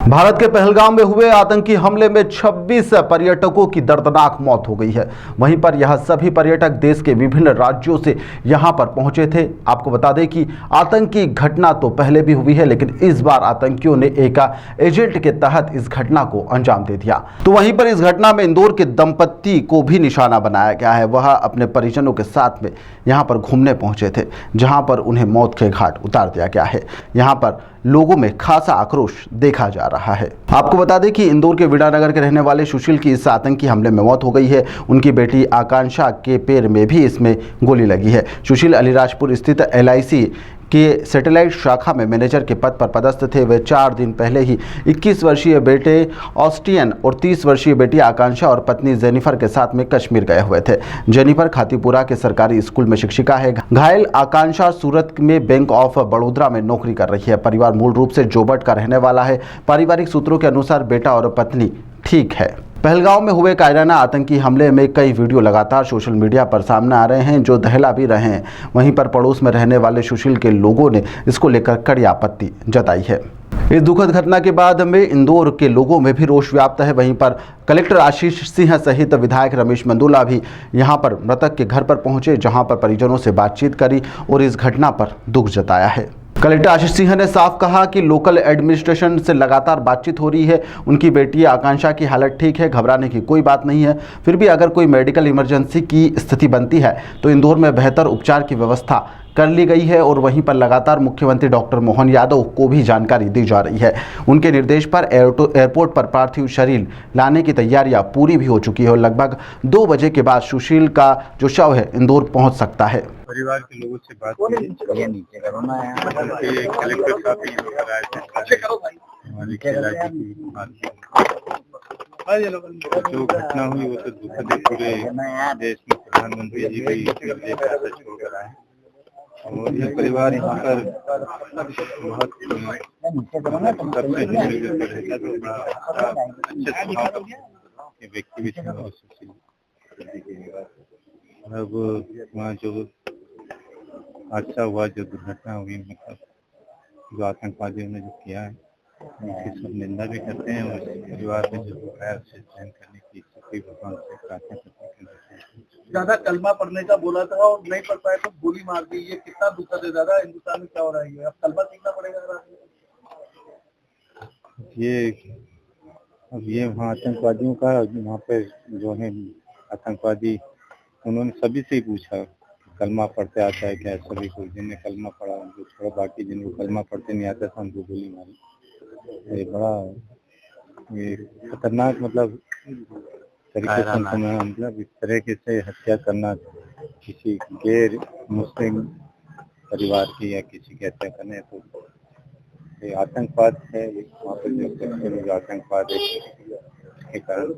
भारत के पहलगाम में हुए आतंकी हमले में 26 पर्यटकों की दर्दनाक मौत हो गई है। वहीं पर यह सभी पर्यटक देश के विभिन्न राज्यों से यहां पर पहुंचे थे। आपको बता दें कि आतंकी घटना तो पहले भी हुई है, लेकिन इस बार आतंकियों ने एक एजेंट के तहत इस घटना को अंजाम दे दिया। तो वहीं पर इस घटना में इंदौर के दंपत्ति को भी निशाना बनाया गया है। वह अपने परिजनों के साथ में यहां पर घूमने पहुंचे थे, जहां पर उन्हें मौत के घाट उतार दिया गया है। यहां पर लोगों में खासा आक्रोश देखा जा रहा है। आपको बता दें कि इंदौर के विडानगर के रहने वाले सुशील की इस आतंकी हमले में मौत हो गई है। उनकी बेटी आकांक्षा के पैर में भी इसमें गोली लगी है। सुशील अलीराजपुर स्थित LIC के सैटेलाइट शाखा में मैनेजर के पद पर पदस्थ थे। वे 4 दिन पहले ही 21 वर्षीय बेटे ऑस्टियन और 30 वर्षीय बेटी आकांक्षा और पत्नी जेनिफर के साथ में कश्मीर गए हुए थे। जेनिफर खातीपुरा के सरकारी स्कूल में शिक्षिका है। घायल आकांक्षा सूरत में बैंक ऑफ बड़ौदा में नौकरी कर रही है। परिवार मूल रूप से जोबट का रहने वाला है। पारिवारिक सूत्रों के अनुसार बेटा और पत्नी ठीक है। पहलगाम में हुए कायराना आतंकी हमले में कई वीडियो लगातार सोशल मीडिया पर सामने आ रहे हैं, जो दहला भी रहे हैं। वहीं पर पड़ोस में रहने वाले सुशील के लोगों ने इसको लेकर कड़ी आपत्ति जताई है। इस दुखद घटना के बाद में इंदौर के लोगों में भी रोष व्याप्त है। वहीं पर कलेक्टर आशीष सिंह सहित विधायक रमेश मेंदोला भी यहां पर मृतक के घर पर पहुंचे, जहां पर परिजनों से बातचीत करी और इस घटना पर दुख जताया है। कलेक्टर आशीष सिंह ने साफ कहा कि लोकल एडमिनिस्ट्रेशन से लगातार बातचीत हो रही है। उनकी बेटी आकांक्षा की हालत ठीक है, घबराने की कोई बात नहीं है। फिर भी अगर कोई मेडिकल इमरजेंसी की स्थिति बनती है तो इंदौर में बेहतर उपचार की व्यवस्था कर ली गई है। और वहीं पर लगातार मुख्यमंत्री डॉक्टर मोहन यादव को भी जानकारी दी जा रही है। उनके निर्देश पर एयरपोर्ट पर पार्थिव शरीर लाने की तैयारियां पूरी भी हो चुकी है और लगभग 2 बजे के बाद सुशील का जो शव है इंदौर पहुंच सकता है। परिवार के लोगों से बात की, कलेक्टर साहब भी यहाँ आए थे, हमारी KLIC की बात की। जो घटना हुई वो तो दुखद है। पूरे देश में प्रधानमंत्री जी भी छोड़कर आए और ये परिवार यहाँ पर बहुत सबसे हिंदू रहेगा, तो बड़ा अच्छे स्वभाव के व्यक्ति भी थे। अब वहाँ जो हादसा हुआ, जो दुर्घटना हुई, मतलब जो आतंकवादियों ने जो किया है, उनकी सब निंदा भी करते हैं और परिवार में जो है उसे सहन करने की शक्ति भगवान से प्रार्थना करते हैं। ज्यादा कलमा पढ़ने का बोला था और नहीं पढ़ पाए तो गोली मार दी। ये कितना दुखद है दादा। हिंदुस्तान में क्या हो रहा है? अब कलमा सीखना पड़ेगा। ये वहाँ आतंकवादियों का, वहाँ पे जो है आतंकवादी, उन्होंने सभी से ही पूछा कलमा पढ़ते आता है क्या। सभी को, जिन्हें कलमा पढ़ा उनको छोड़ा, बाकी जिनको कलमा पढ़ते नहीं आता था उनको गोली मारी। ये बड़ा ये खतरनाक मतलब तरीके से मतलब इस तरीके से हत्या करना किसी गैर मुस्लिम परिवार की या किसी की हत्या करने, तो ये आतंकवाद है। वहाँ पर जो आतंकवाद है इसके कारण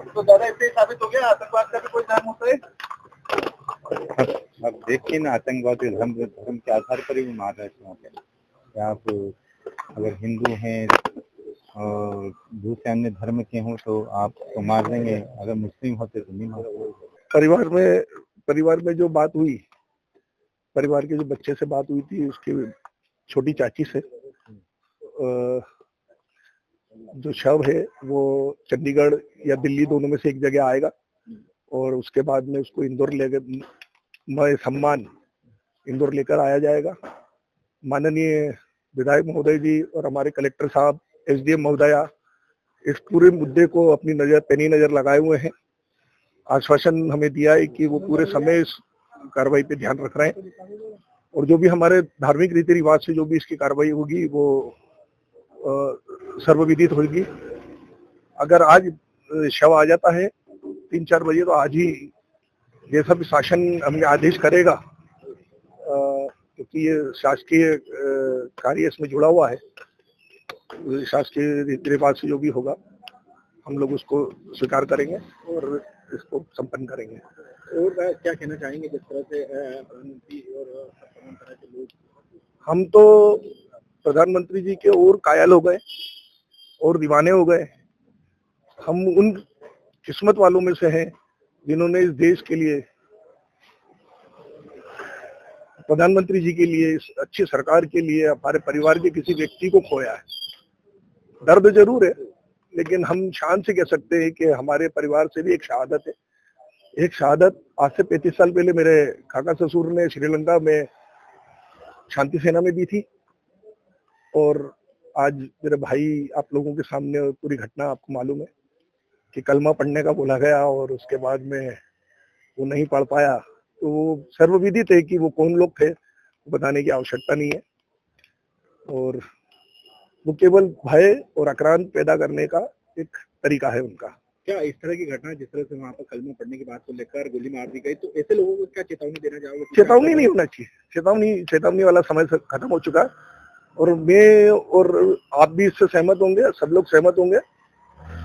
तो दादा इससे साबित हो गया आतंकवाद का भी कोई नाम होता है। अब देखिए ना, आतंकवादी धर्म के आधार पर ही मार रहे थे वहाँ पे। आप अगर हिंदू हैं और दूसरे अन्य धर्म के हों तो आप तो मार देंगे, अगर मुस्लिम होते तो नहीं मार। परिवार में जो बात हुई, परिवार के जो बच्चे से बात हुई थी, उसकी छोटी चाची से, जो शव है वो चंडीगढ़ या दिल्ली दोनों में से एक जगह आएगा और उसके बाद में उसको इंदौर लेकर सम्मान इंदौर लेकर आया जाएगा। माननीय विधायक महोदय जी और हमारे कलेक्टर साहब, SDM महोदया इस पूरे मुद्दे को अपनी पैनी नजर लगाए हुए हैं। आश्वासन हमें दिया है कि वो पूरे समय इस कार्रवाई पे ध्यान रख रहे हैं और जो भी हमारे धार्मिक रीति रिवाज से जो भी इसकी कार्रवाई होगी वो सर्वविदित होगी। अगर आज शव आ जाता है 3-4 बजे, तो आज ही जैसा भी शासन हमें आदेश करेगा, क्योंकि ये शासकीय कार्य इसमें जुड़ा हुआ है, शासकीय रीति रिवाज से जो भी होगा हम लोग उसको स्वीकार करेंगे और इसको संपन्न करेंगे। और क्या कहना चाहेंगे जिस तरह से प्रधानमंत्री और तरह के लोग? हम तो प्रधानमंत्री जी के और कायल हो गए और दीवाने हो गए। हम उन किस्मत वालों में से हैं जिन्होंने इस देश के लिए, प्रधानमंत्री जी के लिए, इस अच्छी सरकार के लिए हमारे परिवार के किसी व्यक्ति को खोया है। दर्द जरूर है, लेकिन हम शान से कह सकते हैं कि हमारे परिवार से भी एक शहादत है। एक शहादत आज से 35 साल पहले मेरे काका ससुर ने श्रीलंका में शांति सेना में दी थी, और आज मेरे भाई आप लोगों के सामने पूरी घटना आपको मालूम है कि कलमा पढ़ने का बोला गया और उसके बाद में वो नहीं पढ़ पाया। तो वो सर्वविदित है कि वो कौन लोग थे, वो बताने की आवश्यकता नहीं है, और वो केवल भय और आक्रांत पैदा करने का एक तरीका है उनका। क्या इस तरह की घटना जिस तरह से वहाँ पर कलमा पढ़ने की बात को लेकर गोली मार दी गई, तो ऐसे लोगों को क्या चेतावनी देना चाहोगे? चेतावनी नहीं होना चाहिए, चेतावनी वाला समय खत्म हो चुका है, और मैं और आप भी इससे सहमत होंगे, सब लोग सहमत होंगे,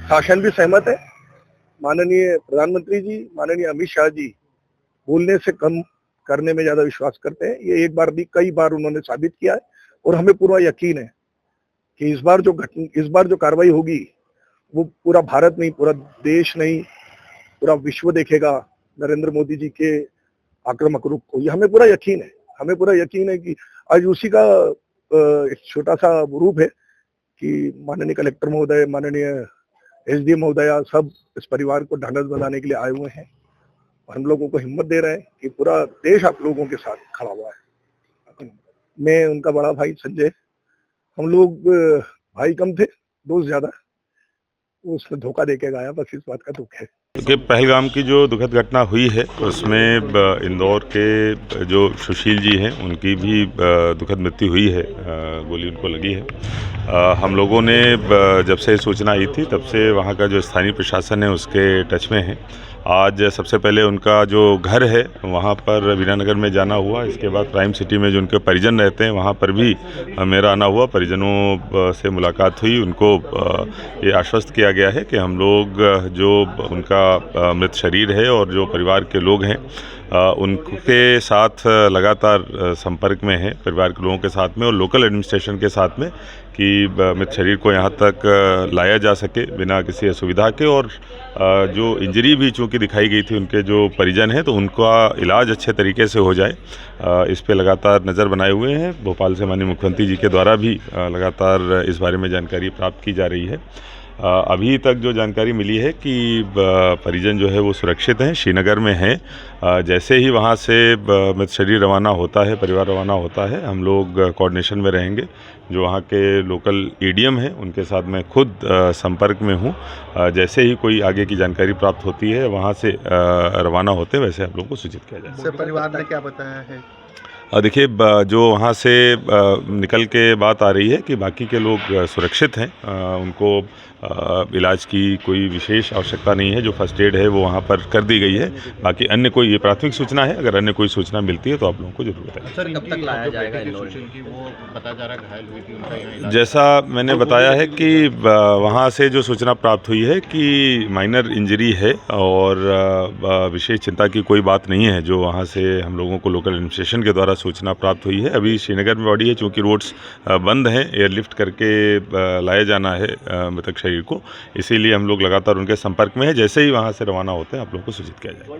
शासन भी सहमत है। माननीय प्रधानमंत्री जी, माननीय अमित शाह जी बोलने से कम करने में ज्यादा विश्वास करते हैं। ये एक बार भी कई बार उन्होंने साबित किया है, और हमें पूरा यकीन है कि इस बार जो कार्रवाई होगी वो पूरा भारत नहीं, पूरा देश नहीं, पूरा विश्व देखेगा नरेंद्र मोदी जी के आक्रामक रूप को। ये हमें पूरा यकीन है, हमें पूरा यकीन है कि आज उसी का एक छोटा सा रूप है कि माननीय कलेक्टर महोदय, माननीय एसडीएम महोदया सब इस परिवार को ढांढस बंधाने के लिए आए हुए हैं, और हम लोगों को हिम्मत दे रहे हैं कि पूरा देश आप लोगों के साथ खड़ा हुआ है। मैं उनका बड़ा भाई संजय, हम लोग भाई कम थे, दोस्त ज्यादा, उसने धोखा देके गया, बस इस बात का दुख है। कि पहलगाम की जो दुखद घटना हुई है उसमें इंदौर के जो सुशील जी हैं उनकी भी दुखद मृत्यु हुई है, गोली उनको लगी है। हम लोगों ने जब से सूचना आई थी तब से वहाँ का जो स्थानीय प्रशासन है उसके टच में है। आज सबसे पहले उनका जो घर है वहाँ पर वीरानगर में जाना हुआ, इसके बाद प्राइम सिटी में जो उनके परिजन रहते हैं वहाँ पर भी मेरा आना हुआ, परिजनों से मुलाकात हुई। उनको ये आश्वस्त किया गया है कि हम लोग जो उनका मृत शरीर है और जो परिवार के लोग हैं उनके साथ लगातार संपर्क में है, परिवार के लोगों के साथ में और लोकल एडमिनिस्ट्रेशन के साथ में, कि मृत शरीर को यहाँ तक लाया जा सके बिना किसी असुविधा के। और जो इंजरी भी चूँकि दिखाई गई थी उनके जो परिजन हैं तो उनका इलाज अच्छे तरीके से हो जाए, इस पे लगातार नज़र बनाए हुए हैं। भोपाल से माननीय मुख्यमंत्री जी के द्वारा भी लगातार इस बारे में जानकारी प्राप्त की जा रही है। अभी तक जो जानकारी मिली है कि परिजन जो है वो सुरक्षित हैं, श्रीनगर में हैं। जैसे ही वहाँ से मृत शरीर रवाना होता है, परिवार रवाना होता है, हम लोग कोऑर्डिनेशन में रहेंगे। जो वहाँ के लोकल एडीएम हैं उनके साथ मैं खुद संपर्क में हूँ। जैसे ही कोई आगे की जानकारी प्राप्त होती है वहाँ से रवाना होते हैं वैसे हम लोगों को सूचित किया जाएगा। परिवार ने क्या बताया है? देखिए, जो वहाँ से निकल के बात आ रही है कि बाकी के लोग सुरक्षित हैं, उनको इलाज की कोई विशेष आवश्यकता नहीं है। जो फर्स्ट एड है वो वहाँ पर कर दी गई है। बाकी अन्य कोई, ये प्राथमिक सूचना है, अगर अन्य कोई सूचना मिलती है तो आप लोगों को जरूर बताएं। सर, कब तक लाया जाएगा इंदौर? वो पता जा रहा है घायल हुई थी, उनका यहाँ इलाज। जैसा मैंने बताया है कि वहाँ से जो सूचना प्राप्त हुई है कि माइनर इंजरी है और विशेष चिंता की कोई बात नहीं है। जो वहाँ से हम लोगों को लोकल एडमिनिस्ट्रेशन के द्वारा सूचना प्राप्त हुई है। अभी श्रीनगर में बॉडी है, चूँकि रोड्स बंद हैं, एयरलिफ्ट करके लाया जाना है मृतक शरीर को, इसीलिए हम लोग लगातार उनके संपर्क में हैं। जैसे ही वहाँ से रवाना होते हैं आप लोगों को सूचित किया जाएगा।